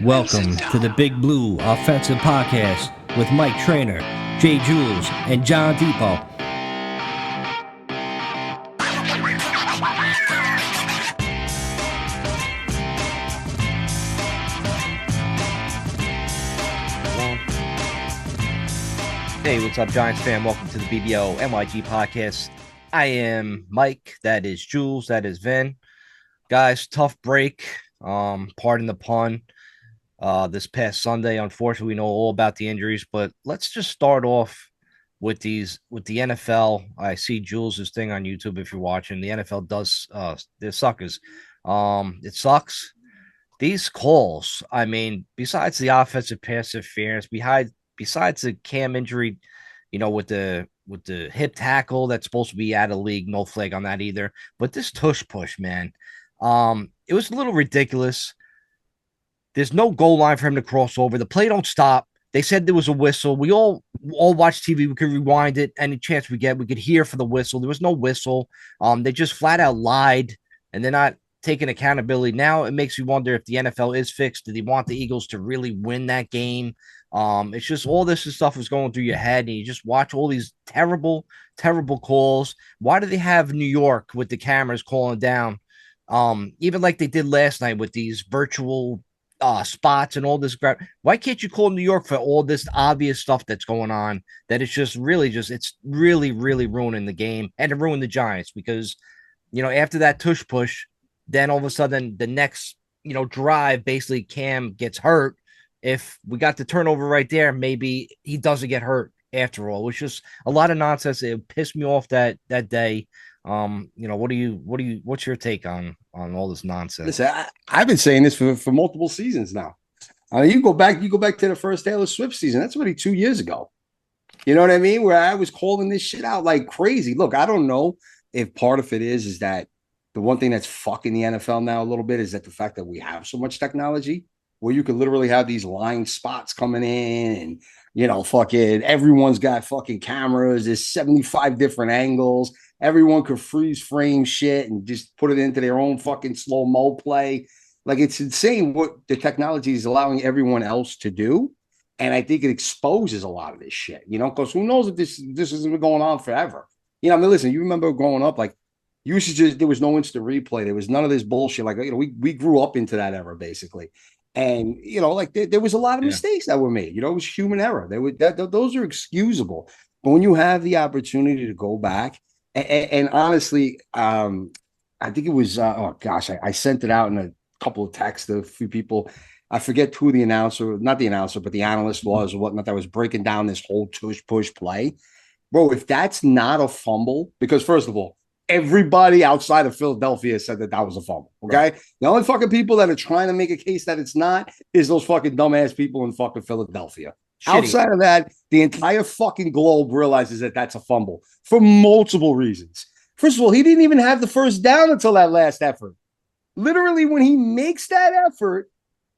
Welcome to the Big Blue Offensive Podcast with Mike Trainer, Jay Jules, and John Depot. Hey, what's up, Giants fan? Welcome to the BBO NYG Podcast. I am Mike. That is Jules. That is Vin. Guys, tough break. Pardon the pun. This past Sunday, unfortunately, we know all about the injuries, but let's just start off with the NFL. I see Jules' thing on YouTube if you're watching. The NFL does they're suckers. It sucks. These calls, I mean, besides the offensive pass interference, besides the Cam injury, with the hip tackle that's supposed to be out of league, no flag on that either. But this tush push, man, it was a little ridiculous. There's no goal line for him to cross over. The play don't stop. They said there was a whistle. We all watch TV. We could rewind it any chance we get. We could hear for the whistle. There was no whistle. They just flat out lied, and they're not taking accountability. Now it makes you wonder if the NFL is fixed. Do they want the Eagles to really win that game? It's just all this stuff is going through your head, and you just watch all these terrible, terrible calls. Why do they have New York with the cameras calling down? Even like they did last night with these virtual spots and all this crap. Why can't you call New York for all this obvious stuff that's going on? That it's just really it's really, really ruining the game and to ruin the Giants because, after that tush push, then all of a sudden the next, drive, basically Cam gets hurt. If we got the turnover right there, maybe he doesn't get hurt after all. It's just a lot of nonsense. It pissed me off that day. What's your take on all this nonsense? Listen, I've been saying this for multiple seasons now. You go back to the first Taylor Swift season. That's already 2 years ago. You know what I mean? Where I was calling this shit out like crazy. Look, I don't know if part of it is that the one thing that's fucking the NFL now a little bit is that the fact that we have so much technology where you could literally have these line spots coming in and, fucking everyone's got fucking cameras. There's 75 different angles. Everyone could freeze frame shit and just put it into their own fucking slow-mo play. Like, it's insane what the technology is allowing everyone else to do. And I think it exposes a lot of this shit, because who knows if this has been going on forever. Listen, you remember growing up, like, there was no instant replay. There was none of this bullshit. Like, we grew up into that era, basically. And, there was a lot of mistakes that were made. It was human error. Those are excusable. But when you have the opportunity to go back, and honestly, I think it was, I sent it out in a couple of texts to a few people. I forget who not the announcer, but the analyst was or whatnot that was breaking down this whole tush push play. Bro, if that's not a fumble, because first of all, everybody outside of Philadelphia said that was a fumble, okay? Right. The only fucking people that are trying to make a case that it's not is those fucking dumbass people in fucking Philadelphia. Shitty. Outside of that, the entire fucking globe realizes that that's a fumble for multiple reasons. First of all, he didn't even have the first down until that last effort. Literally, when he makes that effort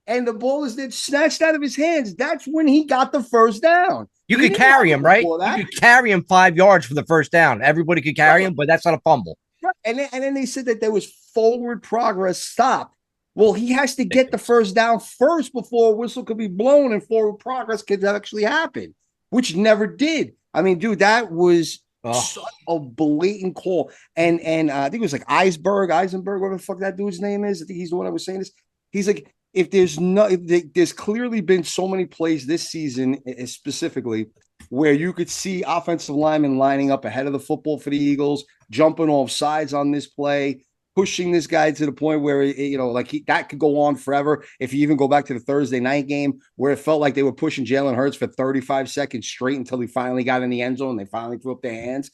and the ball is then snatched out of his hands, that's when he got the first down. You could carry him, right? You could carry him 5 yards for the first down. Everybody could carry him, but that's not a fumble. Right. And then they said that there was forward progress stopped. Well, he has to get the first down first before a whistle could be blown and forward progress could actually happen, which never did. I mean, dude, that was such a blatant call. And I think it was like Eisenberg, whatever the fuck that dude's name is. I think he's the one that was saying this. He's like, there's clearly been so many plays this season specifically where you could see offensive linemen lining up ahead of the football for the Eagles, jumping off sides on this play, pushing this guy to the point where, that could go on forever. If you even go back to the Thursday night game where it felt like they were pushing Jalen Hurts for 35 seconds straight until he finally got in the end zone and they finally threw up their hands.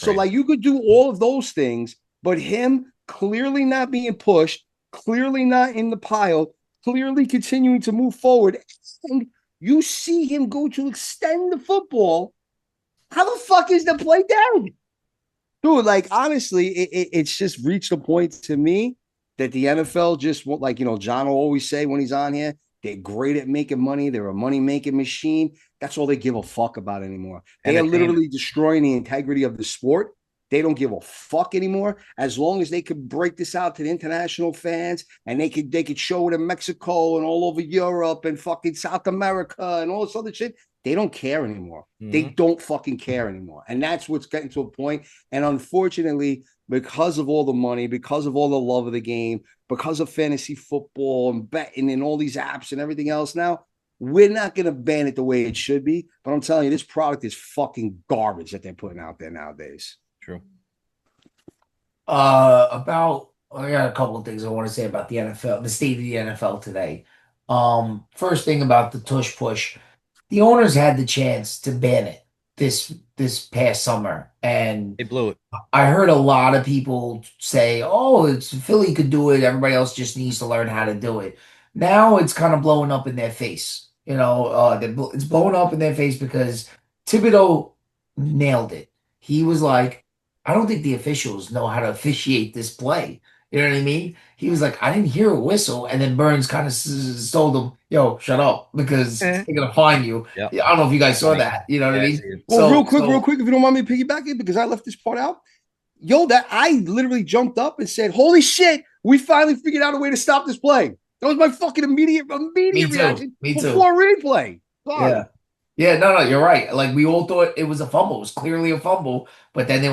Right. So, you could do all of those things, but him clearly not being pushed, clearly not in the pile, clearly continuing to move forward, and you see him go to extend the football. How the fuck is the play down? Dude, honestly, it's just reached a point to me that the NFL just, John will always say when he's on here, they're great at making money. They're a money-making machine. That's all they give a fuck about anymore. They are literally destroying the integrity of the sport. They don't give a fuck anymore. As long as they could break this out to the international fans and they could show it in Mexico and all over Europe and fucking South America and all this other shit, they don't care anymore. They Mhm. don't fucking care anymore. And that's what's getting to a point. And unfortunately, because of all the money, because of all the love of the game, because of fantasy football and betting and all these apps and everything else now, we're not going to ban it the way it should be. But I'm telling you, this product is fucking garbage that they're putting out there nowadays. True. About I got a couple of things I want to say about the NFL, the state of the NFL today. First thing about the tush push, the owners had the chance to ban it this past summer, and They blew it. I heard a lot of people say, "Oh, it's Philly could do it. Everybody else just needs to learn how to do it." Now it's kind of blowing up in their face. It's blowing up in their face because Thibodeau nailed it. He was like, "I don't think the officials know how to officiate this play." You know what I mean? He was like, "I didn't hear a whistle," and then Burns kind of told him, "Yo, shut up, because Eh. they're gonna fine you." Yep. I don't know if you guys saw Funny. that. You know what I Yeah, I mean? see it. Well, So, real so quick, if you don't mind me piggybacking, because I left this part out. Yo, that I literally jumped up and said, "Holy shit, we finally figured out a way to stop this play." That was my fucking immediate me too. reaction Me too. before replay. Yeah. Sorry. Yeah, no, you're right. Like we all thought it was a fumble. It was clearly a fumble, but then they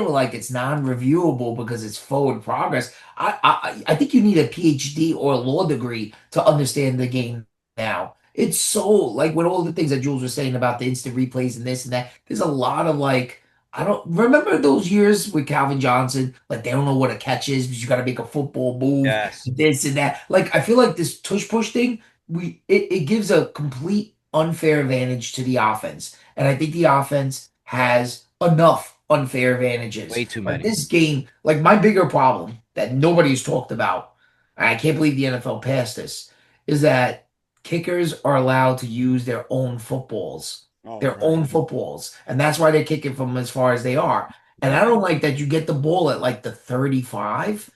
were like, it's non-reviewable because it's forward progress. I think you need a PhD or a law degree to understand the game now. It's so like with all the things that Jules was saying about the instant replays and this and that. There's a lot of like I don't remember those years with Calvin Johnson. Like they don't know what a catch is because you got to make a football move, Yes. this and that. Like I feel like this tush push thing it gives a complete unfair advantage to the offense. And I think the offense has enough unfair advantages. Way too Like many. this game, like my bigger problem that nobody's talked about, and I can't believe the NFL passed this, is that kickers are allowed to use their own footballs. Oh, Their right. own footballs. And that's why they're kicking from as far as they are. And Yeah. I don't like that you get the ball at like the 35.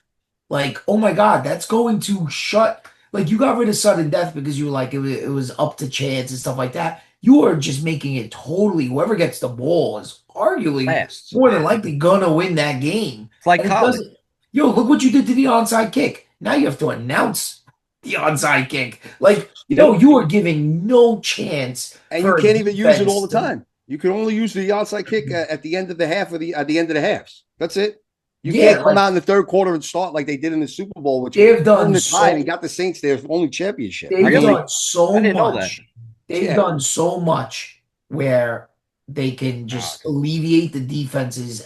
Like, oh my God, that's going to shut. Like, you got rid of sudden death because you were like, it was up to chance and stuff like that. You are just making it totally, whoever gets the ball is arguably Last. more than likely gonna win that game. It's like And it college. doesn't, yo, look what you did to the onside kick. Now you have to announce the onside kick. Like, yo, Yep. you are giving no chance And you for a can't even use it all defense the time. You can only use the outside kick at the end of the half or at the end of the halves. That's it. You Yeah, can't come like out in the third quarter and start like they did in the Super Bowl, which they've turned done the tide and so got the Saints their only championship. I They've mean, Really? done I so didn't know that. much. They've yeah. done so much where they can Ah, just alleviate the defenses,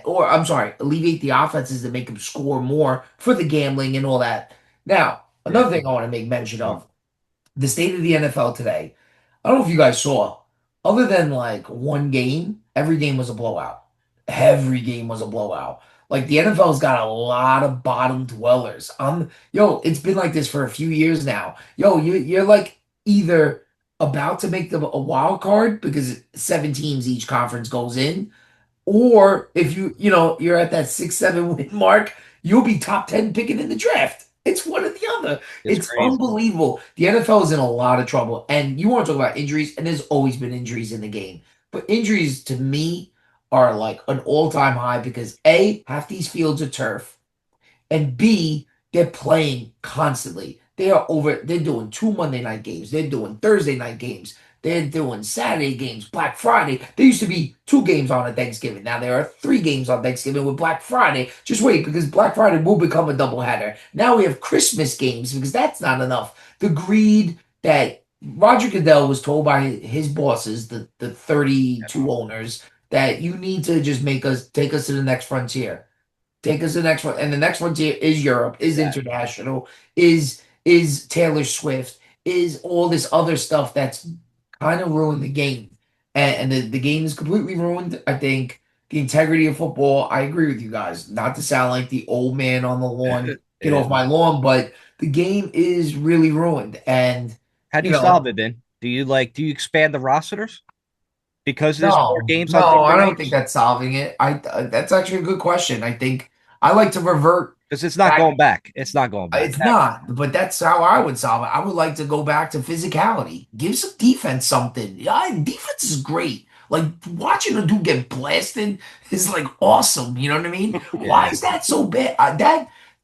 or I'm sorry, alleviate the offenses to make them score more for the gambling and all that. Now, Yeah. another thing I want to make mention Smart. of the state of the NFL today. I don't know if you guys saw, other than like one game, every game was a blowout. Every game was a blowout. Like the NFL's got a lot of bottom dwellers. Yo, it's been like this for a few years now. Yo, you're like either about to make them a wild card because 7 teams each conference goes in, or if you're at that 6, 7 win mark, you'll be top 10 picking in the draft. It's one or the other. It's It's crazy. unbelievable. The NFL is in a lot of trouble. And you want to talk about injuries, and there's always been injuries in the game. But injuries to me are like an all-time high because A, half these fields are turf, and B, they're playing constantly. They're doing 2 Monday night games. They're doing Thursday night games. They're doing Saturday games, Black Friday. There used to be 2 games on a Thanksgiving. Now there are 3 games on Thanksgiving with Black Friday. Just wait, because Black Friday will become a doubleheader. Now we have Christmas games because that's not enough. The greed that Roger Goodell was told by his bosses, the 32 owners, that you need to just take us to the next frontier. Take us to the next one, and the next frontier is Europe, is exactly. international, is Taylor Swift, is all this other stuff that's kind of ruined the game, and the game is completely ruined. I think the integrity of football. I agree with you guys. Not to sound like the old man on the lawn, get Yeah. off my lawn, but the game is really ruined, and How do you you solve know, it, Ben? Do you expand the rosters because there's more no, games on no, I different don't think nights? that's solving it. That's actually a good question. I think I like to revert Because it's not back. going back. It's not going back. It's not, but that's how I would solve it. I would like to go back to physicality. Give some defense something. Yeah, defense is great. Like watching a dude get blasted is like awesome. You know what I mean? Why Yeah. is that so bad?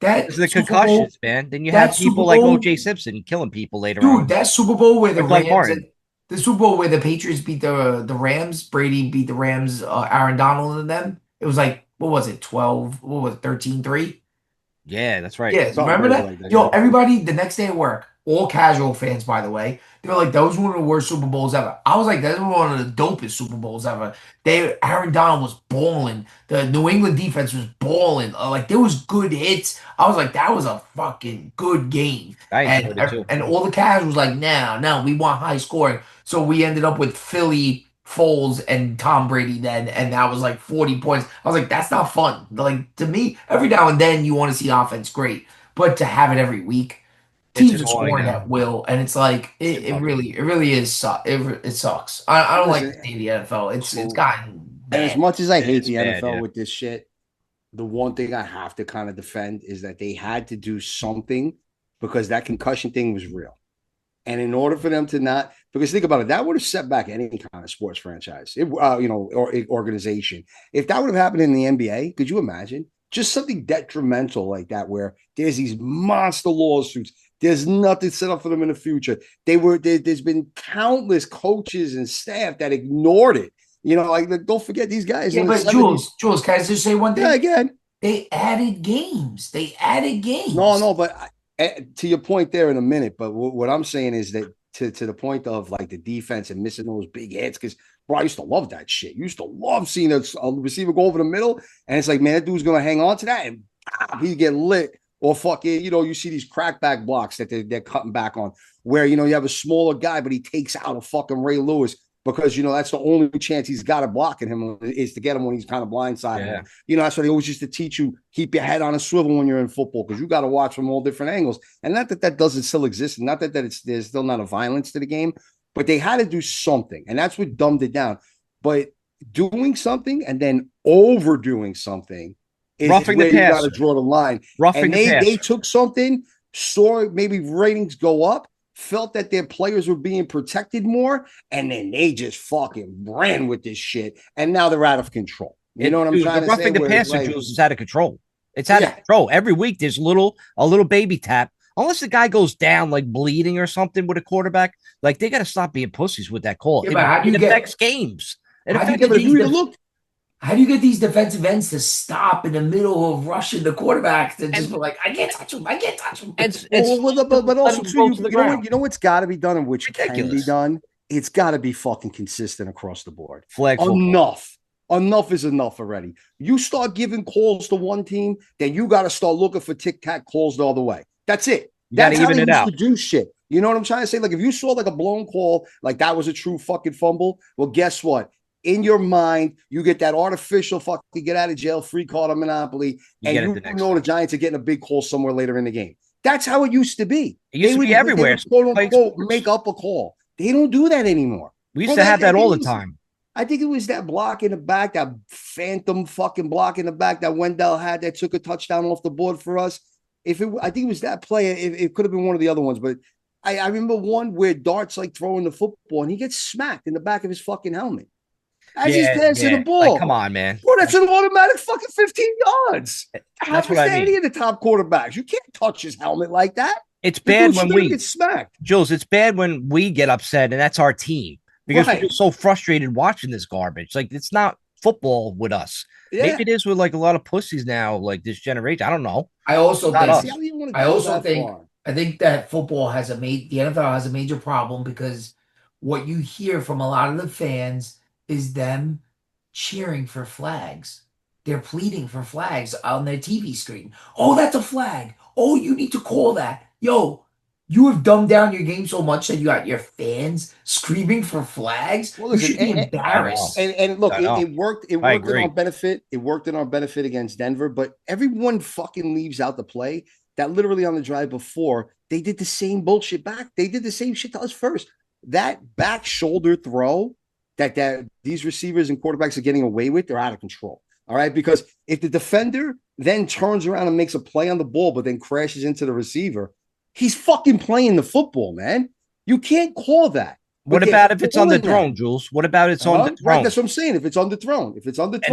That It's the Super Bowl, concussions, man. Then you that have Super people like Bowl, OJ Simpson killing people later on. dude, that Super Bowl where Or Doug Martin. The Super Bowl where the Patriots beat the Rams, Brady beat the Rams, Aaron Donald and them. It was like what was it, 12? What was it, 13-3? Yeah, that's right. Yes, Something remember crazy that? like that. Yo, Yeah. everybody the next day at work, all casual fans, by the way, they were like, that was one of the worst Super Bowls ever. I was like, that was one of the dopest Super Bowls ever. Aaron Donald was balling. The New England defense was balling. Like there was good hits. I was like, that was a fucking good game. I And enjoyed it too. and all the casuals was like, no, we want high scoring. So we ended up with Philly, Foles, and Tom Brady then, and that was like 40 points. I was like, that's not fun. Like to me, every now and then you want to see offense, great. But to have it every week, It's teams are annoying scoring now. at will, and it's like It's bugging. it really is it sucks. I don't like Listen, to see the NFL. It's so gotten and as bad. much as I It hate is the bad, NFL yeah. with this shit, the one thing I have to kind of defend is that they had to do something because that concussion thing was real. And in order for them to not, because think about it, that would have set back any kind of sports franchise, or organization. If that would have happened in the NBA, could you imagine? Just something detrimental like that, where there's these monster lawsuits. There's nothing set up for them in the future. There's been countless coaches and staff that ignored it. Like don't forget these guys Yeah, in the but 70s. Jules, can I just say one Yeah, thing? again. They added games. They added No, games. no, but to your point there in a minute. But what I'm saying is that to the point of like the defense and missing those big hits, because bro, I used to love that shit. You used to love seeing a receiver go over the middle, and it's like, man, that dude's gonna hang on to that, and he get lit. Or fucking, you see these crackback blocks that they're cutting back on, where you have a smaller guy, but he takes out a fucking Ray Lewis because that's the only chance he's got of blocking him is to get him when he's kind of blindsiding him. Yeah. That's what they always used to teach you: keep your head on a swivel when you're in football because you got to watch from all different angles. And not that that doesn't still exist, and not that there's still not a violence to the game, but they had to do something, and that's what dumbed it down. But doing something and then overdoing something is Roughing the where you got to passer. draw the line. Roughing And the they passer. took something, saw maybe ratings go up, felt that their players were being protected more, and then they just fucking ran with this shit. And now they're out of control. You know what I'm Dude, the trying to say? roughing the Where it's passer, like, Jules, is out of control. It's out of yeah, control. Every week there's a little baby tap. Unless the guy goes down like bleeding or something with a quarterback, like they got to stop being pussies with that call. Yeah, but how do It you get affects games. It how do you affects yeah. get But if these you even look, how do you get these defensive ends to stop in the middle of rushing the quarterback to just and be like, I can't touch him, I can't touch him. it's but let also him too, go to the you know what, ground. what's got to be done and which can be Ridiculous. done. It's got to be fucking consistent across the board. Flag football. Enough is enough already. You start giving calls to one team, then you got to start looking for tic-tac calls the other way. That's it. You got to That's how even they it used out. to do shit. You know what I'm trying to say? Like if you saw like a blown call, like that was a true fucking fumble. Well, guess what? In your mind, you get that artificial fucking get out of jail free card on Monopoly, You and get it you the next know the time. Giants are getting a big call somewhere later in the game. That's how it used to be. It used to be They everywhere. would quote Playing unquote sports. make up a call. They don't do that anymore. We used Bro, to have that all the was, time. I think it was that block in the back, that phantom fucking block in the back that Wendell had that took a touchdown off the board for us. I think it was that play. It could have been one of the other ones, but I remember one where Dart's like throwing the football and he gets smacked in the back of his fucking helmet as he's Yeah, passing the yeah. Like, come ball. on, man. Bro, that's an automatic fucking 15 yards. How That's is what I that mean. any of the top quarterbacks? You can't touch his helmet like that. It's The bad dude when should we, get smacked. Jules, it's bad when we get upset and that's our team because we're Right. just so frustrated watching this garbage. Like, it's not football with us. Yeah. Maybe it is with like a lot of pussies now, like this generation. I don't know. I also Not think See, us. how do you want to I go also that think far? I think that the NFL has a major problem because what you hear from a lot of the fans is them cheering for flags. They're pleading for flags on their TV screen. Oh, that's a flag. Oh, you need to call that. Yo, you have dumbed down your game so much that you got your fans screaming for flags. Well, You listen, should be I know. embarrassed. and look, I know. it worked. It I worked in our agree. benefit. It worked in our benefit against Denver. But everyone fucking leaves out the play that literally on the drive before they did the same bullshit back. They did the same shit to us first. That back shoulder throw that these receivers and quarterbacks are getting away with, they're out of control. All right, because if the defender then turns around and makes a play on the ball, but then crashes into the receiver, he's fucking playing the football, man. You can't call that. What but they're about if it's calling that. underthrown, Jules? What about it's Right, underthrown that's what I'm saying. If it's underthrown, and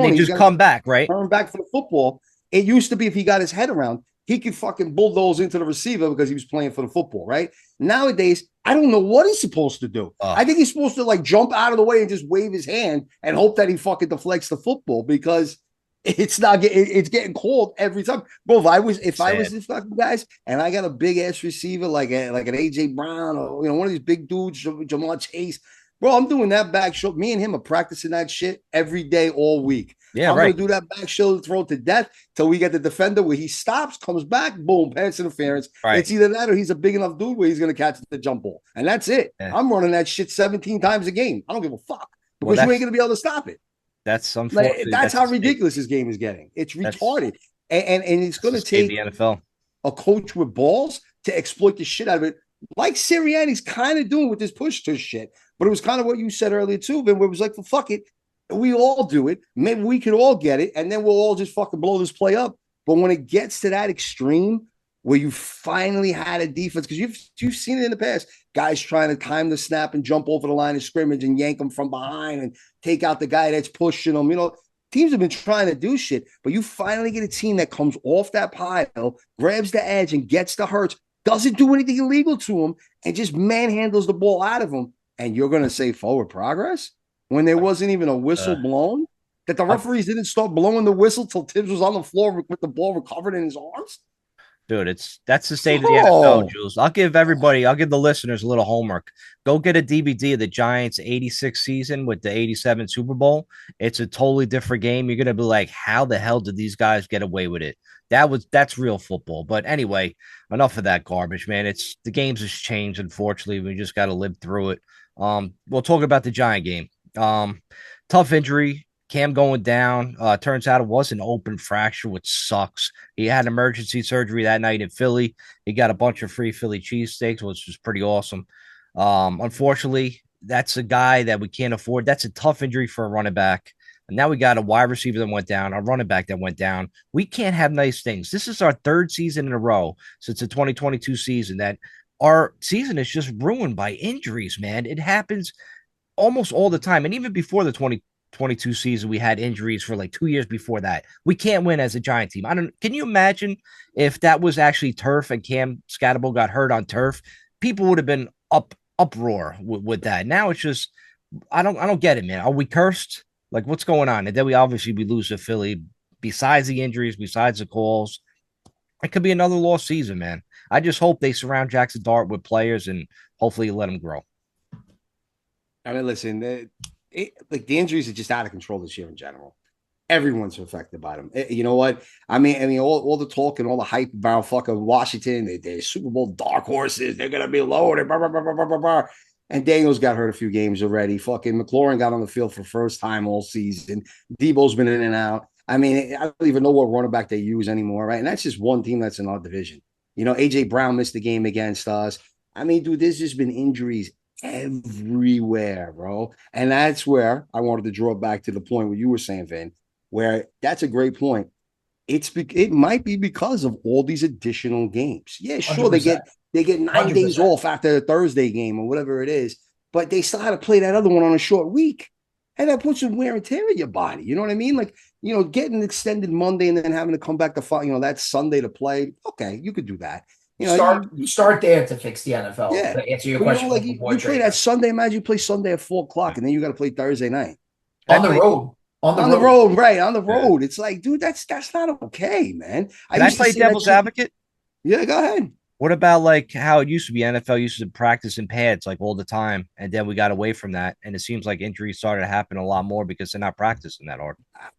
they he's just got to come back, right? turn back for the football. It used to be if he got his head around, he could fucking bulldoze into the receiver because he was playing for the football, right? Nowadays, I don't know what he's supposed to do. I think he's supposed to like jump out of the way and just wave his hand and hope that he fucking deflects the football because it's getting called every time. Bro, if I was Sad. this fucking guys and I got a big ass receiver like an AJ Brown or one of these big dudes, Jamar Chase, bro, I'm doing that back show. Me and him are practicing that shit every day, all week. Yeah, I'm right. gonna do that back shoulder throw to death till we get the defender where he stops, comes back, boom, pass interference. Right. It's either that or he's a big enough dude where he's gonna catch the jump ball, and that's it. Yeah. I'm running that shit 17 times a game. I don't give a fuck Well, because you ain't gonna be able to stop it. that's Like unfortunate. that's That's how the state. ridiculous this game is getting. It's That's retarded, and it's that's the gonna state of the take NFL. a coach with balls to exploit the shit out of it, like Sirianni's kind of doing with this push to shit. But it was kind of what you said earlier too, Ben, where it was like, well, fuck it. We all do it. Maybe we could all get it, and then we'll all just fucking blow this play up. But when it gets to that extreme where you finally had a defense, because you've seen it in the past, guys trying to time the snap and jump over the line of scrimmage and yank them from behind and take out the guy that's pushing them. Teams have been trying to do shit, but you finally get a team that comes off that pile, grabs the edge and gets the Hurts, doesn't do anything illegal to him, and just manhandles the ball out of him. And you're going to say forward progress when there wasn't even a whistle blown? That the referees didn't start blowing the whistle till Tibbs was on the floor with the ball recovered in his arms? Dude, that's the state of the NFL, Jules. I'll give the listeners a little homework. Go get a DVD of the Giants 86 season with the 87 Super Bowl. It's a totally different game. You're gonna be like, how the hell did these guys get away with it? That's real football. But anyway, enough of that garbage, man. It's the games has changed, unfortunately. We just gotta live through it. We'll talk about the Giant game. Tough injury. Cam going down. Turns out it was an open fracture, which sucks. He had emergency surgery that night in Philly. He got a bunch of free Philly cheesesteaks, which was pretty awesome. Unfortunately, that's a guy that we can't afford. That's a tough injury for a running back. And now we got a wide receiver that went down, a running back that went down. We can't have nice things. This is our third season in a row since the 2022 season that our season is just ruined by injuries, man. It happens almost all the time. And even before the 2022 season, we had injuries for like 2 years before that. We can't win as a Giant team. Can you imagine if that was actually turf and Cam Scatterbo got hurt on turf? People would have been uproar with that. Now it's just, I don't get it, man. Are we cursed? Like, what's going on? And then we lose to Philly. Besides the injuries, besides the calls, it could be another lost season, man. I just hope they surround Jackson Dart with players and hopefully let him grow. I mean, listen, the injuries are just out of control this year in general. Everyone's affected by them. You know what? I mean, all the talk and all the hype about fucking Washington, they're Super Bowl dark horses. They're gonna be loaded. Blah, blah, blah, blah, blah, blah. And Daniels got hurt a few games already. Fucking McLaurin got on the field for first time all season. Debo's been in and out. I mean, I don't even know what running back they use anymore, right? And that's just one team that's in our division. AJ Brown missed the game against us. I mean, dude, there's just been injuries everywhere, bro. And that's where I wanted to draw back to the point where you were saying, Vin, where that's a great point. It might be because of all these additional games. Yeah, sure, 100%. they get 9 days 100%. off after the Thursday game or whatever it is, but they still had to play that other one on a short week. And that puts some wear and tear in your body. You know what I mean? Like, getting extended Monday and then having to come back to that Sunday to play. Okay, you could do that. Start there to fix the NFL. Yeah. To answer your But question, you play that Sunday. Imagine you play Sunday at 4:00, and then you got to play Thursday night on the road. On the road, right? On the road. It's like, dude, that's not okay, man. Can I play devil's advocate? Yeah, go ahead. What about like how it used to be? NFL used to practice in pads like all the time, and then we got away from that, and it seems like injuries started to happen a lot more because they're not practicing that hard.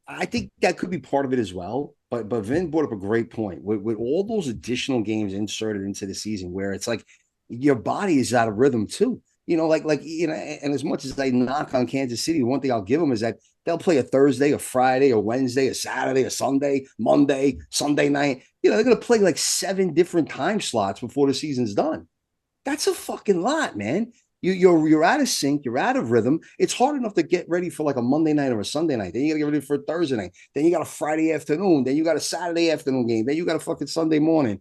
I think that could be part of it as well. But Vin brought up a great point with all those additional games inserted into the season, where it's like your body is out of rhythm too. And as much as I knock on Kansas City, one thing I'll give them is that they'll play a Thursday, a Friday, a Wednesday, a Saturday, a Sunday, Monday, Sunday night. They're going to play like 7 different time slots before the season's done. That's a fucking lot, man. You're out of sync. You're out of rhythm. It's hard enough to get ready for like a Monday night or a Sunday night. Then you got to get ready for a Thursday night. Then you got a Friday afternoon. Then you got a Saturday afternoon game. Then you got a fucking Sunday morning.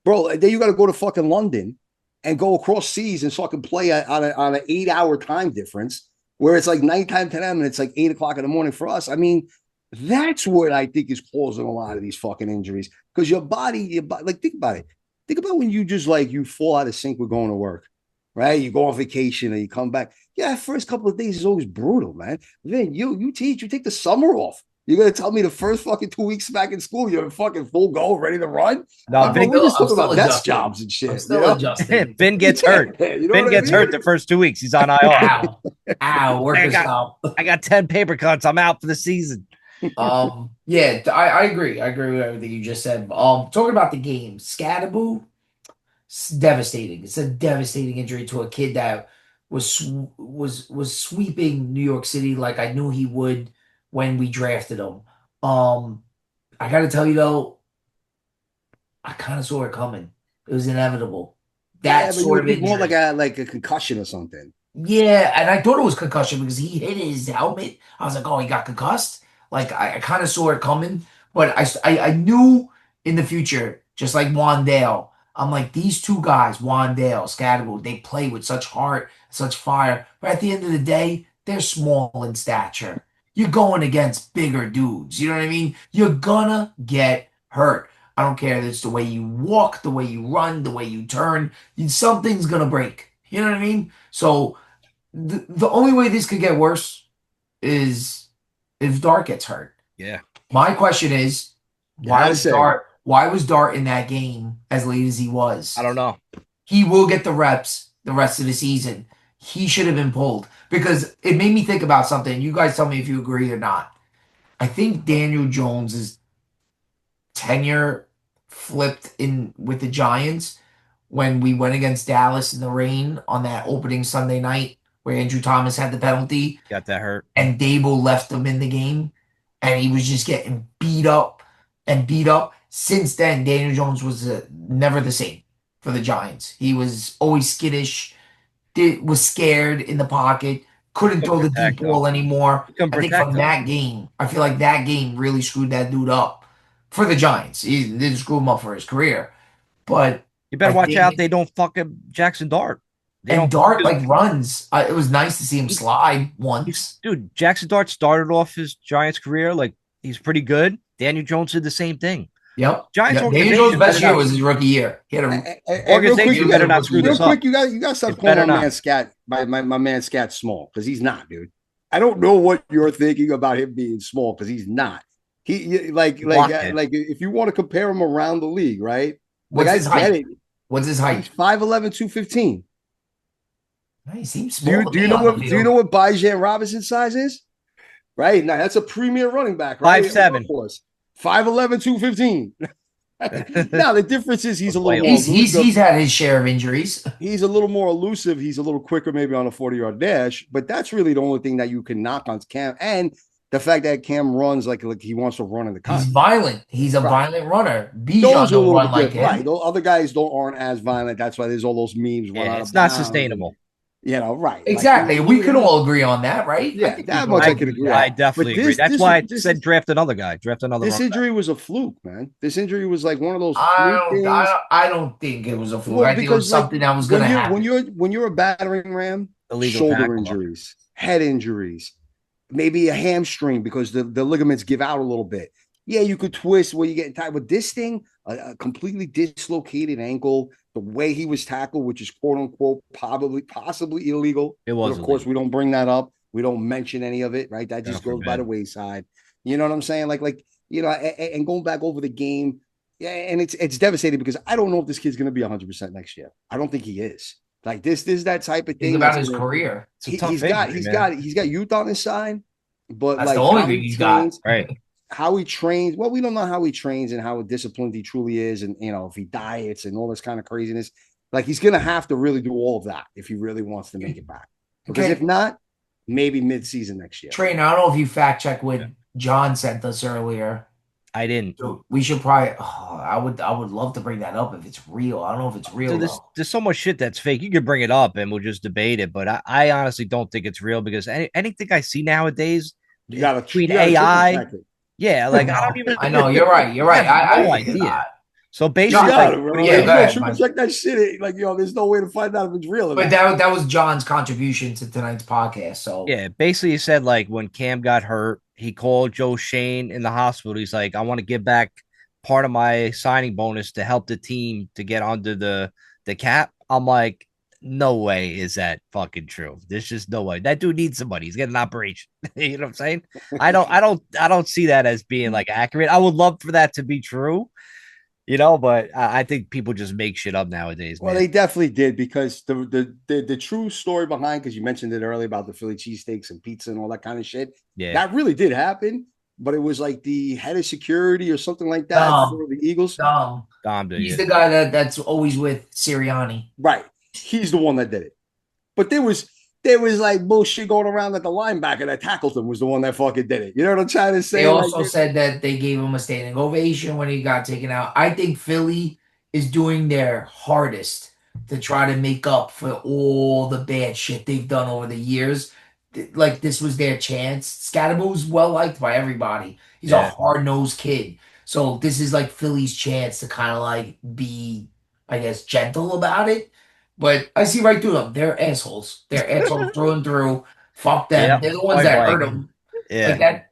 Bro, then you got to go to fucking London and go across seas and fucking play on an 8-hour time difference where it's like nighttime to them and it's like 8 o'clock in the morning for us. I mean, that's what I think is causing a lot of these fucking injuries because your body, like, think about it. Think about when you just like you fall out of sync with going to work, right? You go on vacation and you come back. Yeah, first couple of days is always brutal, man. Then you teach, you take the summer off. You're gonna tell me the first fucking 2 weeks back in school, you're fucking full go, ready to run? No, But we're just I'm talking still about desk adjusting. jobs and shit. I'm still adjusting. Vin gets hurt. You know Vin what I gets mean? hurt the first 2 weeks. He's on IR. Ow, ow, workers got- comp. I got 10 paper cuts. I'm out for the season. Yeah, I agree. I agree with everything you just said. Talking about the game, Scadaboo, it's devastating. It's a devastating injury to a kid that was sweeping New York City like I knew he would when we drafted him. I got to tell you though, I kind of saw it coming. It was inevitable. That But sort of think more injury. like a concussion or something. Yeah, and I thought it was concussion because he hit his helmet. I was like, oh, he got concussed. Like I kind of saw it coming, but I knew in the future, just like Wandale, I'm like these two guys, Wandale, Scadaboo, they play with such heart, such fire. But at the end of the day, they're small in stature. You're going against bigger dudes. You know what I mean? You're gonna get hurt. I don't care if it's the way you walk, the way you run, the way you turn. Something's gonna break. You know what I mean? So the only way this could get worse is if Dart gets hurt. Yeah. My question is, Gotta say. Why was Dart in that game as late as he was? I don't know. He will get the reps the rest of the season. He should have been pulled because it made me think about something. You guys tell me if you agree or not. I think Daniel Jones's tenure flipped in with the Giants when we went against Dallas in the rain on that opening Sunday night where Andrew Thomas had the penalty Got that hurt. and Dable left him in the game and he was just getting beat up and beat up. Since then, Daniel Jones was never the same for the Giants. He was always skittish, was scared in the pocket, couldn't throw the deep ball anymore. I think from that game, I feel like that game really screwed that dude up for the Giants. He didn't screw him up for his career. But you better watch out they don't fuck up Jackson Dart. And Dart like runs. It was nice to see him slide once. Dude, Jackson Dart started off his Giants career like he's pretty good. Daniel Jones did the same thing. Yep. Giants Daniel Jones' best year was his rookie year. He had a organization better not screw this up. Quick, you got to stop calling my man Scat my man Scat small because he's not, dude. I don't know what you're thinking about him being small because he's not. He like if you want to compare him around the league, right? What's his height? What's his height? He's 5'11", 215. He seems small. Do you know what Bijan Robinson's size is? Right now, that's a premier running back. Right? 5'7". 5'11", 215. Now the difference is he's a little more he's had his share of injuries. He's a little more elusive. He's a little quicker, maybe on a 40-yard dash. But that's really the only thing that you can knock on Cam, and the fact that Cam runs like he wants to run in the contest. He's violent. He's a violent runner. Bijan don't run like him. Right. Those other guys aren't as violent. That's why there's all those memes. It's not sustainable. You know, right. Exactly. Like, we can all agree on that, right? Yeah, that much I can agree. I definitely agree. That's why I said draft another guy. Draft another. This injury was a fluke, man. This injury was like one of those. I don't think it was a fluke. I think it was something that was going to happen. When you're a battering ram, shoulder injuries, head injuries, maybe a hamstring because the ligaments give out a little bit. Yeah, you could twist where you get tight, but this thing, a completely dislocated ankle. The way he was tackled, which is quote unquote possibly illegal. It was. But of course, we don't bring that up. We don't mention any of it, right? That just goes by the wayside. You know what I'm saying? Like you know, and going back over the game, yeah, and it's devastating because I don't know if this kid's going to be 100% next year. I don't think he is. Like this is that type of thing. Think about his career. He's got youth on his side, but that's like the only thing he's got. Right. How he trains, well, we don't know how he trains and how disciplined he truly is, and you know if he diets and all this kind of craziness. Like he's gonna have to really do all of that if he really wants to make it back. Because if not, maybe mid-season next year. Trainer, I don't know if you fact check what John sent us earlier. I didn't. So we should probably. I would love to bring that up if it's real. I don't know if it's real. There's so much shit that's fake. You can bring it up and we'll just debate it, but I honestly don't think it's real because anything I see nowadays, you got to AI. Yeah, like I don't even. I know you're right. You're right. I have no idea. So You basically, John, like, got it, bro. yeah, Like, go you know, ahead, triple Mike. check that shit. Like, there's no way to find out if it's real or But not. that was John's contribution to tonight's podcast. So yeah, basically he said like when Cam got hurt, he called Joe Shane in the hospital. He's like, I want to give back part of my signing bonus to help the team to get under the cap. I'm like, no way is that fucking true. There's just no way. That dude needs some money. He's getting an operation. You know what I'm saying? I don't see that as being like accurate. I would love for that to be true, but I think people just make shit up nowadays, Well, man. they definitely did because the true story behind, because you mentioned it earlier about the Philly cheesesteaks and pizza and all that kind of shit. Yeah. That really did happen, but it was like the head of security or something like that Dom, for the Eagles. Dom, Dom did, he's yeah. the guy that's always with Sirianni. Right. He's the one that did it. But there was like bullshit going around that the linebacker that tackled him was the one that fucking did it. You know what I'm trying to They say? Like, also said that they gave him a standing ovation when he got taken out. I think Philly is doing their hardest to try to make up for all the bad shit they've done over the years. Like this was their chance. Scadaboo's well liked by everybody. He's a Yeah. hard-nosed kid. So this is like Philly's chance to kind of like be, I guess, gentle about it. But I see right through them. They're assholes. They're assholes through and through. Fuck them. Yep. They're the ones Point that blank. hurt him. Like Yeah.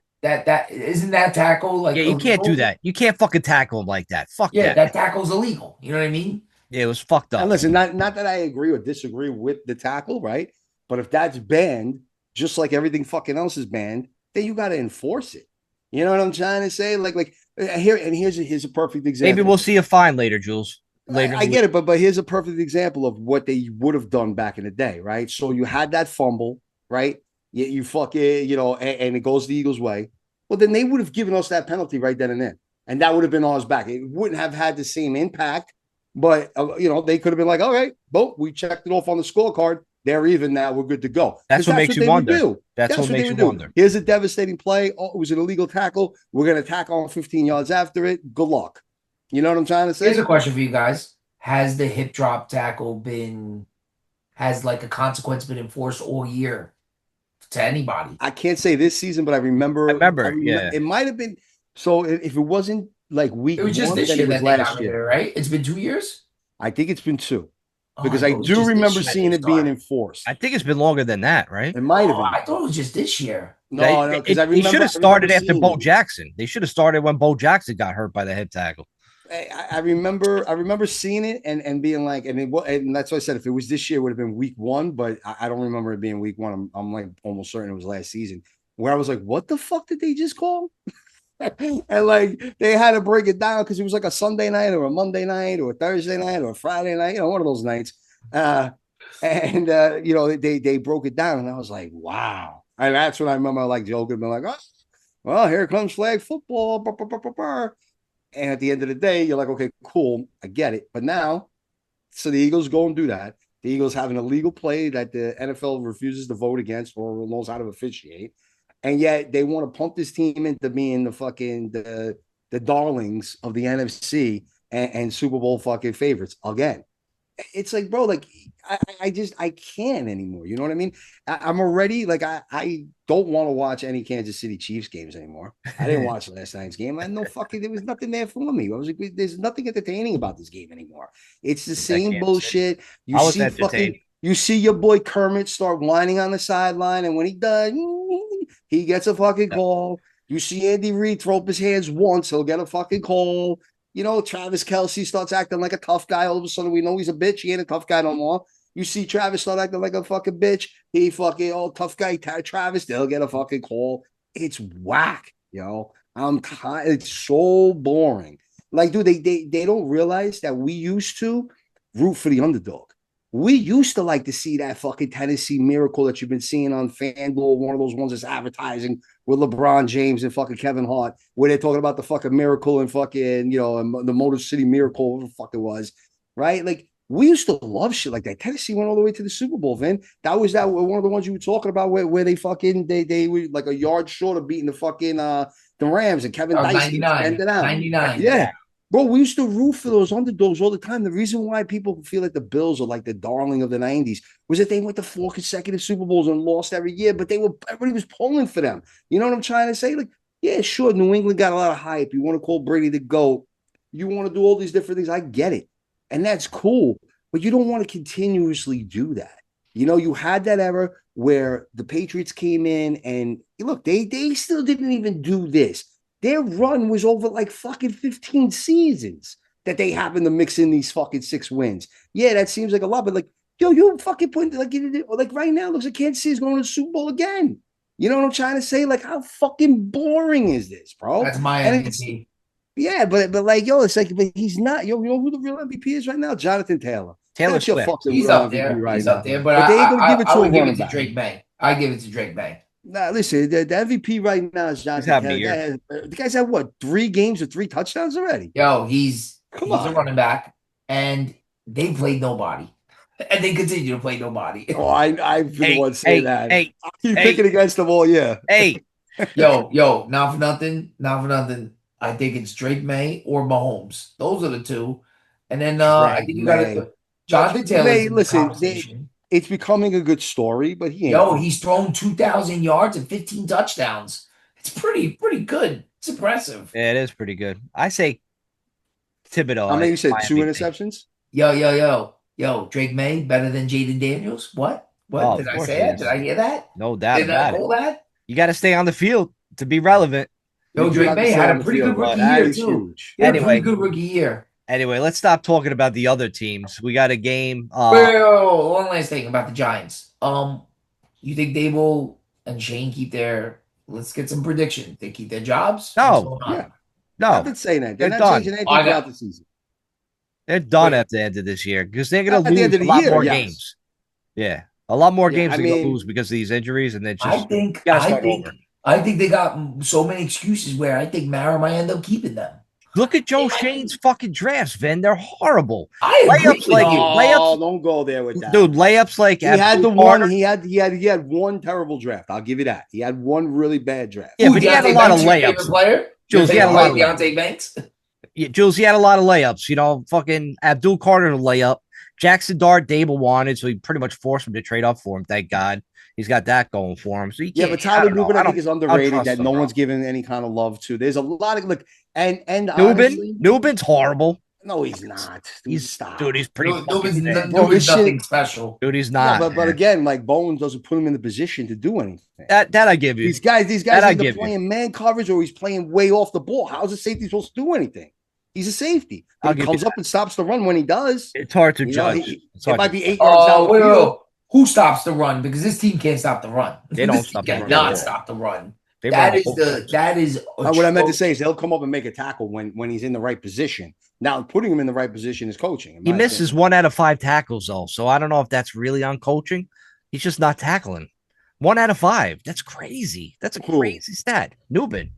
that isn't that tackle like Yeah, you can't do illegal? that. You can't fucking tackle him like that. Fuck Yeah, that. that tackle's illegal. You know what I mean? Yeah, it was fucked and up. listen, not that I agree or disagree with the tackle, right? But if that's banned, just like everything fucking else is banned, then you got to enforce it. You know what I'm trying to say? Like here's a perfect Maybe example. we'll see a fine later, Jules. Later in I the get week. it, but here's a perfect example of what they would have done back in the day, right? So you had that fumble, right? You fuck it, and it goes the Eagles' way. Well, then they would have given us that penalty right then and there, and that would have been ours back. It wouldn't have had the same impact, but they could have been like, "All right, boom, we checked it off on the scorecard. They're even now. We're good to go." That's Because what that's makes what you they would wonder. do. That's That's what what they makes would you do. wonder. Here's a devastating play. Oh, it was an illegal tackle. We're gonna tackle on 15 yards after it. Good luck. You know what I'm trying to Here's a say? question for you guys. Has the hip drop tackle been has like a consequence been enforced all year to anybody? I can't say this season, but I I remember. remember, yeah. It might have been. So if it wasn't like week It was just one, this then it year was that they got last rid of year. it, right? It's been 2 years? I think it's been two Oh, I because I thought it was do just this remember year they seeing it being started. enforced. I think it's been longer than that, right? It might have Oh, been. I thought it was just this year. No, no, because They should have I remember started after seeing Bo it. Jackson. They should have started when Bo Jackson got hurt by the hip tackle. I remember seeing it and being like, and that's why I said if it was this year, it would have been week one, but I don't remember it being week one. I'm like almost certain it was last season where I was like, what the fuck did they just call? And like they had to break it down because it was like a Sunday night or a Monday night or a Thursday night or a Friday night, one of those nights. And they broke it down, and I was like, wow. And that's when I remember like joking, being like, oh, well, here comes flag football. Bah, bah, bah, bah, bah. And at the end of the day, you're like, okay, cool, I get it. But now, so the Eagles go and do that. The Eagles have an illegal play that the NFL refuses to vote against or knows how to officiate, and yet they want to pump this team into being the darlings of the NFC and Super Bowl fucking favorites again. It's like, bro, like I can't anymore. You know what I mean? I'm already like I don't want to watch any Kansas City Chiefs games anymore. I didn't watch last night's game. I had no fucking there was nothing there for me. I was like, there's nothing entertaining about this game anymore. It's the That same Kansas City. bullshit. I was entertained. You see your boy Kermit start whining on the sideline, and when he does, he gets a fucking call. You see Andy Reid throw up his hands once, he'll get a fucking call. Travis Kelce starts acting like a tough guy. All of a sudden, we know he's a bitch. He ain't a tough guy no more. You see Travis start acting like a fucking bitch. He fucking, tough guy, Travis, they'll get a fucking call. It's whack, I'm tired. It's so boring. Like, dude, they don't realize that we used to root for the underdog. We used to like to see that fucking Tennessee miracle that you've been seeing on FanDuel, one of those ones that's advertising with LeBron James and fucking Kevin Hart, where they're talking about the fucking miracle and fucking, the Motor City Miracle, whatever the fuck it was, right? Like, we used to love shit like that. Tennessee went all the way to the Super Bowl, Vin. That was one of the ones you were talking about where they were like a yard short of beating the fucking the Rams and Kevin That was Dyson 99. extended out. 99. Yeah. Bro, we used to root for those underdogs all the time. The reason why people feel like the Bills are like the darling of the 90s was that they went to 4 consecutive Super Bowls and lost every year, but everybody was pulling for them. You know what I'm trying to say? Like, yeah, sure, New England got a lot of hype. You want to call Brady the GOAT, You want to do all these different things. I get it. And that's cool. But you don't want to continuously do that. You had that era where the Patriots came in and look, they still didn't even do this. Their run was over like fucking 15 seasons that they happened to mix in these fucking 6 wins. Yeah, that seems like a lot, but like, yo, you fucking put like right now, it looks like Kansas City is going to the Super Bowl again. You know what I'm trying to say? Like, how fucking boring is this, bro? That's my MVP. Yeah, but like, yo, it's like, but he's not. Yo, you know who the real MVP is right now? Jonathan Taylor. Taylor That's your Swift. fucking He's real up MVP there. right He's now. up there. But they ain't gonna give it to I a would give running it to back. Drake May. I give it to Drake May. Nah, listen, the MVP right now is Jonathan Taylor. The guy's had what, 3 games with 3 touchdowns already? Yo, he's Come a on. running back, and they played nobody, and they continue to play nobody. Oh, I've been the one saying that. Hey, I keep picking against them all year. Hey, yo, not for nothing. I think it's Drake May or Mahomes. Those are the two. And then I think you got to Jonathan Taylor's in the conversation. It's becoming a good story, but he's thrown 2,000 yards and 15 touchdowns. It's pretty good. It's impressive. Yeah, it is pretty good. I say Thibodeau. I mean, you said 2 interceptions? Yo, Drake May better than Jaden Daniels? What? Oh, did I say that? Did I hear that? No doubt did about I call that? You got to stay on the field to be relevant. Yo, Drake May had a pretty good rookie year, too. He had a pretty good rookie year. Anyway, let's stop talking about the other teams. We got a game. Wait, one last thing about the Giants. You think they will and Shane keep their? Let's get some prediction. They keep their jobs? No, no. I've been saying that. They're not done. changing anything throughout the season. They're done at the end of this year because they're going to lose a lot more games. Yeah, a lot more games they're going to lose because of these injuries, and they just. I think they got so many excuses where I think Mara might end up keeping them. Look at Joe Shane's fucking drafts, Vin. They're horrible. Layups layups. Don't go there with that, dude. Layups like he had the one. He had one terrible draft. I'll give you that. He had one really bad draft. Yeah, but he had a lot of layups. Player, Jules, he had a lot of Deontay Banks. Yeah, Jules, he had a lot of layups. Fucking Abdul Carter to layup. Jackson Dart, Dable wanted, so he pretty much forced him to trade up for him. Thank God. He's got that going for him. So but Tyler Nubin, I think, is underrated that no one's giving any kind of love to. There's a lot of Nubin's horrible. No, he's not. He's pretty. Nubin's nothing special. Dude, he's not. Yeah, but again, like Bones doesn't put him in the position to do anything. That I give you. These guys either playing man coverage or he's playing way off the ball. How's a safety supposed to do anything? He's a safety. He comes up and stops the run when he does. It's hard to judge. It might be 8 yards down the field. Who stops the run? Because this team can't stop the run. They don't stop the run. Not stop the run. That is what I meant to say is they'll come up and make a tackle when he's in the right position. Now, putting him in the right position is coaching. He misses 1 out of 5 tackles, though. So I don't know if that's really on coaching. He's just not tackling. 1 out of 5. That's crazy. That's a crazy stat. Nubin.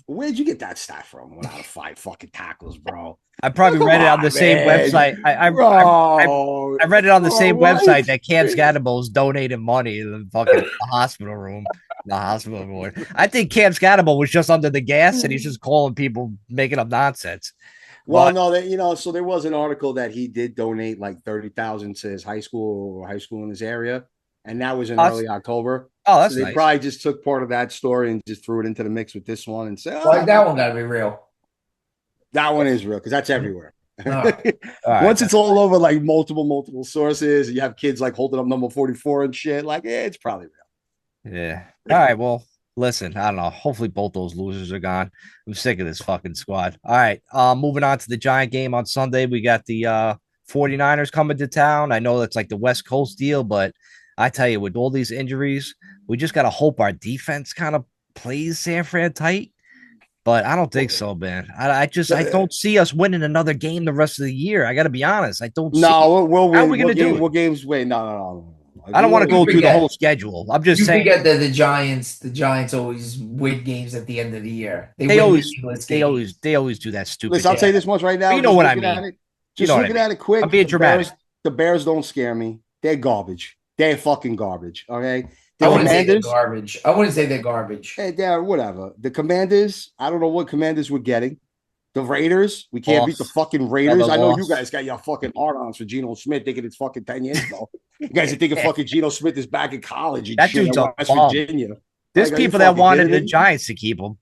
Where'd you get that stat from? 1 out of 5 fucking tackles, bro. I probably read it on the same website. I read it on the same website that Cam Scatterbo's donated money to the fucking hospital room. The hospital ward. I think Cam Scatterbo was just under the gas and he's just calling people, making up nonsense. Well, no, so there was an article that he did donate like 30,000 to his high school in his area, and that was in early October. Oh, that's nice. They probably just took part of that story and just threw it into the mix with this one and said, that one gotta be real. That one is real because that's everywhere. Right. Once it's all over like multiple sources, you have kids like holding up number 44 and shit. Like, it's probably real. Yeah. All right. Well, listen, I don't know. Hopefully both those losers are gone. I'm sick of this fucking squad. All right. Moving on to the Giant game on Sunday. We got the 49ers coming to town. I know that's like the West Coast deal, but I tell you, with all these injuries, we just got to hope our defense kind of plays San Fran tight. But I don't think so, man. I don't see us winning another game the rest of the year. I got to be honest. I don't. No, we'll win. How are we going to do it? What games? Wait, no. I don't want to go through the whole schedule. I'm just saying. You forget that the Giants always win games at the end of the year. They always do that stupid. Listen, I'll tell you this much right now. You know what I mean. Just looking at it quick. I'm being dramatic. The Bears don't scare me. They're garbage. They're fucking garbage. Okay. I wouldn't say they're garbage. Hey, they're whatever. The Commanders, I don't know what Commanders we're getting. The Raiders, we can't beat the fucking Raiders. I know you guys got your fucking hard-ons for Geno Smith thinking it's fucking 10 years ago. You guys are thinking fucking Geno Smith is back in college and that shit dude's at West Virginia. There's people that wanted the Giants to keep him.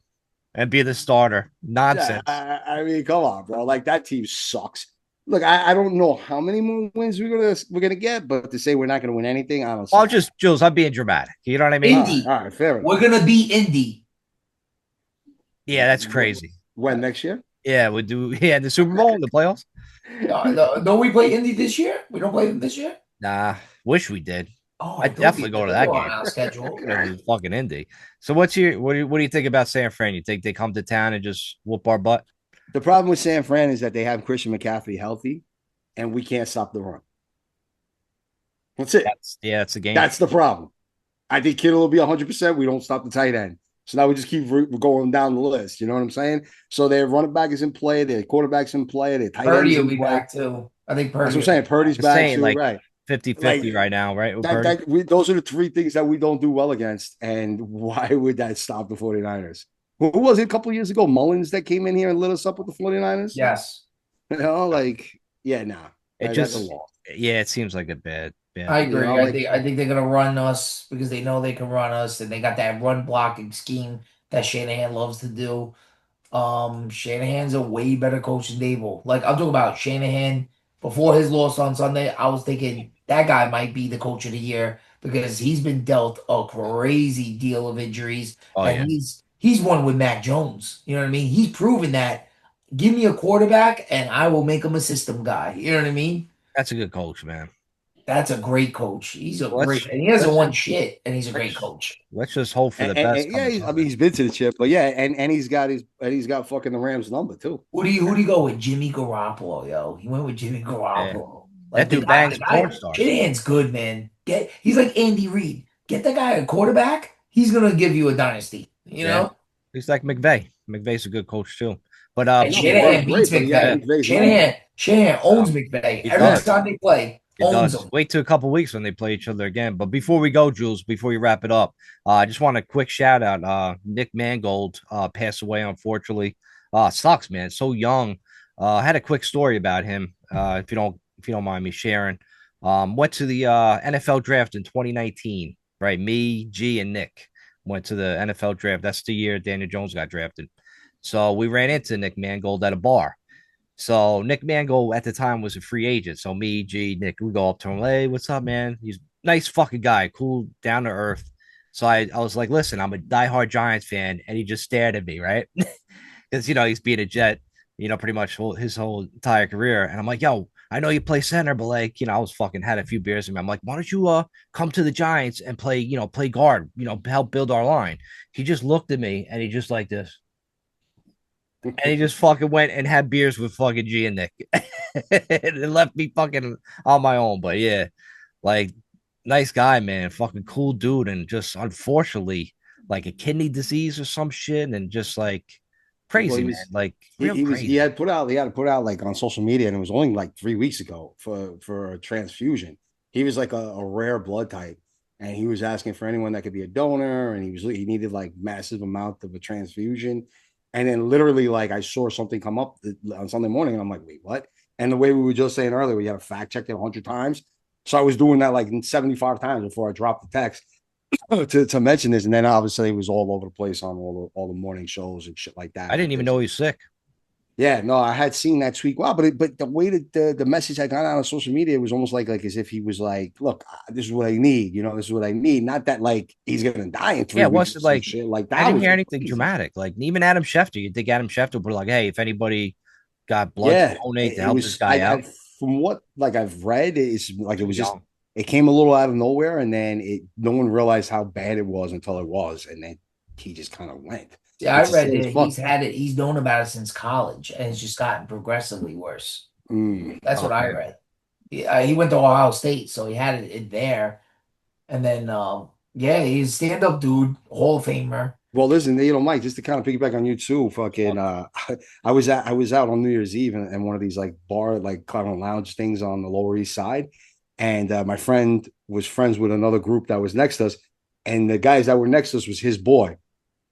and be the starter. Yeah, Nonsense. I mean, come on, bro. Like that team sucks. Look, I don't know how many more wins we're gonna get, but to say we're not gonna win anything, I don't see Well, how. just Jules, I'm being dramatic. You know what I mean? Indy. All right, fair enough. We're gonna beat Indy. Yeah, that's crazy. When next year? Yeah, we do. Yeah, the Super Bowl, the playoffs. No, we play Indy this year. We don't play them this year. Nah, wish we did. Oh, I I'd thought definitely go to they that were on game. our schedule. It was fucking Indy. So what do you think about San Fran? You think they come to town and just whoop our butt? The problem with San Fran is that they have Christian McCaffrey healthy, and we can't stop the run. That's it. That's the game. That's the problem. I think Kittle will be 100%. We don't stop the tight end. So now we just keep going down the list. You know what I'm saying? So their running back is in play, their quarterback's in play, their tight ends Purdy will in be play. back too. I think That's Purdy. what I'm saying. Purdy's I'm back saying too, like right? 50-50 Like right now, right? With that Purdy. those are the three things that we don't do well against. And why would that stop the 49ers? Who was it a couple of years ago? Mullins that came in here and lit us up with the 49ers? Yes, You know, like, yeah, nah. It That's a just loss. yeah, it seems like a bad I thing. You agree. know, I like think I think they're gonna run us because they know they can run us, and they got that run blocking scheme that Shanahan loves to do. Shanahan's a way better coach than Dable. Like I'm talking about Shanahan before his loss on Sunday. I was thinking that guy might be the coach of the year because he's been dealt a crazy deal of injuries, Oh and yeah, he's won with Mac Jones. You know what I mean? He's proven that. Give me a quarterback, and I will make him a system guy. You know what I mean? that's a good coach, man. That's a great coach. He's a Let's great, and he hasn't let's won shit, and he's a great let's coach. let's just hope for the best yeah, coming I mean Sunday. he's been to the chip, but yeah, and he's got fucking the Rams number too. Who do you go with? Jimmy Garoppolo, yo. He went with Jimmy Yeah, Garoppolo. that Like dude bangs the porn guy, stars. Shanahan's good, man. He's like Andy Reid. Get that guy a quarterback. He's gonna give you a dynasty. You Yeah, know. he's like McVay. McVay's a good coach too. But And No, Shanahan McVay's beats great, but he has yeah, McVay. McVay's number. Shanahan uh, owns McVay. he Every does. time they play, It owns does. him. Wait till a couple weeks when they play each other again. But before we go, Jules, before you wrap it up, I just want a quick shout out. Nick Mangold passed away, unfortunately. Sucks, man. So young. I had a quick story about him. If you don't mind me sharing. Went to the NFL draft in 2019. Right, me, G, and Nick went to the NFL draft. That's the year Daniel Jones got drafted. So we ran into Nick Mangold at a bar. So Nick Mangold at the time was a free agent. So me, G, Nick, we go up to him. Hey, what's up, man? He's a nice fucking guy, cool, down to earth. So I was like, listen, I'm a diehard Giants fan, and he just stared at me, right? Because he's being a Jet, pretty much his whole entire career. And I'm like, yo, I know you play center, but like, I was fucking had a few beers with me. I'm like, why don't you come to the Giants and play guard, help build our line? He just looked at me and he just like this and he just fucking went and had beers with fucking G and Nick and left me fucking on my own. But yeah, like nice guy, man, fucking cool dude, and just unfortunately like a kidney disease or some shit, and just like Well, crazy, man, like real he crazy. had to put out like on social media, and it was only like 3 weeks ago for a transfusion. He was like a rare blood type, and he was asking for anyone that could be a donor, and he needed like massive amount of a transfusion. And then literally, like I saw something come up on Sunday morning, and I'm like, wait, what? And the way we were just saying earlier, we had to fact check it 100 times. So I was doing that like 75 times before I dropped the text to mention this, and then obviously it was all over the place on all the morning shows and shit like I that. didn't even know he was sick. Yeah, no, I had seen that tweet. Wow, but the way that the message had gone out on social media was almost like as if he was like, "Look, this is what I need. This is what I need." Not that like he's gonna die in Yeah, 3 weeks what's or it some like? shit. Like I that didn't was hear anything crazy. dramatic. Like even Adam Schefter, you think Adam Schefter would be like, hey, if anybody got blood to Yeah, donate to it help this was. guy out, From what like I've read, it's like it too was just young. it came a little out of nowhere, and then no one realized how bad it was until it was, and then he just kind of went, Yeah, I which is read sad as that fuck. he's had it. He's known about it since college, and it's just gotten progressively worse. That's what I Okay. read. He went to Ohio State, so he had it there. And then, yeah, he's a stand-up dude, Hall of Famer. Well, listen, Mike, just to kind of piggyback on you too, fucking I was out on New Year's Eve in one of these like bar, like kind of lounge things on the Lower East Side. And my friend was friends with another group that was next to us. And the guys that were next to us was his boy,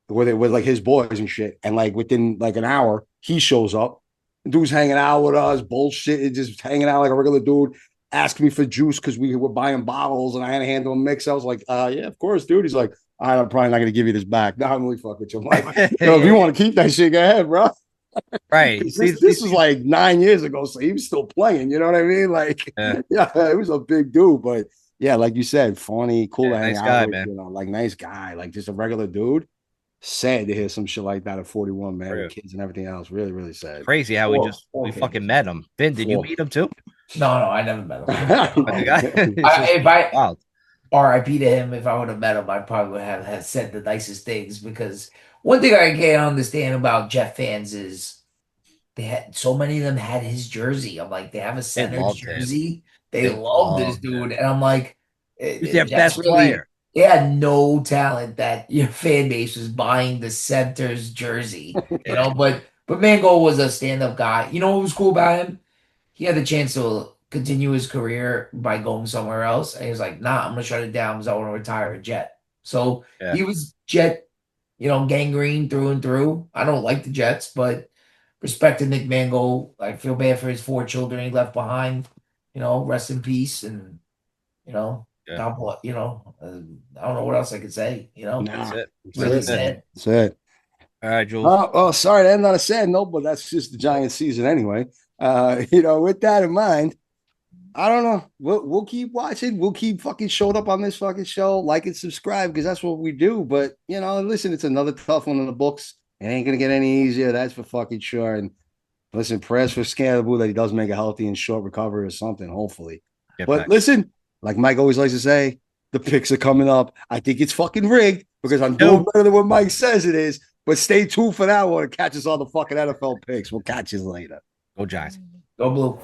where they were like his boys and shit. And like within like an hour, he shows up. The dude's hanging out with us, bullshit, just hanging out like a regular dude. Asked me for juice because we were buying bottles and I had to handle a mix. I was like, yeah, of course, dude. He's like, I'm probably not going to give you this back. No, I'm really fucking with you. I'm like, if you want to keep that shit, go ahead, bro. Right. This was like 9 years ago, so he was still playing. You know what I mean? Like, yeah, it was a big dude, but yeah, like you said, funny, cool to hang nice out guy, with. man. You know, like nice guy, like just a regular dude. Sad to hear some shit like that at 41, man, with Real. kids and everything else. Really, really sad. Crazy how we Kids. fucking met him. Vin, did you Four. meet him too? No, I never met him. But the guy is just If I wild. RIP to him, if I would have met him, I probably would have said the nicest things because one thing I can't understand about Jet fans is they had so many of them had his jersey. I'm like, they have a They center loved him. jersey. They They love this loved him. dude. And I'm like, He's their Jets best really, player. they had no talent that your fan base was buying the center's jersey, but Mangold was a stand-up guy. You know what was cool about him? He had the chance to continue his career by going somewhere else. And he was like, nah, I'm gonna shut it down because I want to retire a Jet. So Yeah. he was Jet, gangrene through and through. I don't like the Jets, but respect to Nick Mangold. I feel bad for his 4 children he left behind. Rest in peace. And Yeah. God bless. I don't know what else I could say. That's it. Really That's it. sad. That's it. All right, Jules. Oh, sorry to end on a sad note, but that's just the Giants season anyway. With that in mind, I don't know. We'll keep watching. We'll keep fucking showing up on this fucking show. Like and subscribe because that's what we do. But listen, it's another tough one in the books. It ain't gonna get any easier. That's for fucking sure. And listen, prayers for Scandal that he does make a healthy and short recovery or something. Hopefully. But listen, like Mike always likes to say, the picks are coming up. I think it's fucking rigged because I'm doing better than what Mike says it is. But stay tuned for that one and catch us on the fucking NFL picks. We'll catch you later. Go Giants. Go Blue.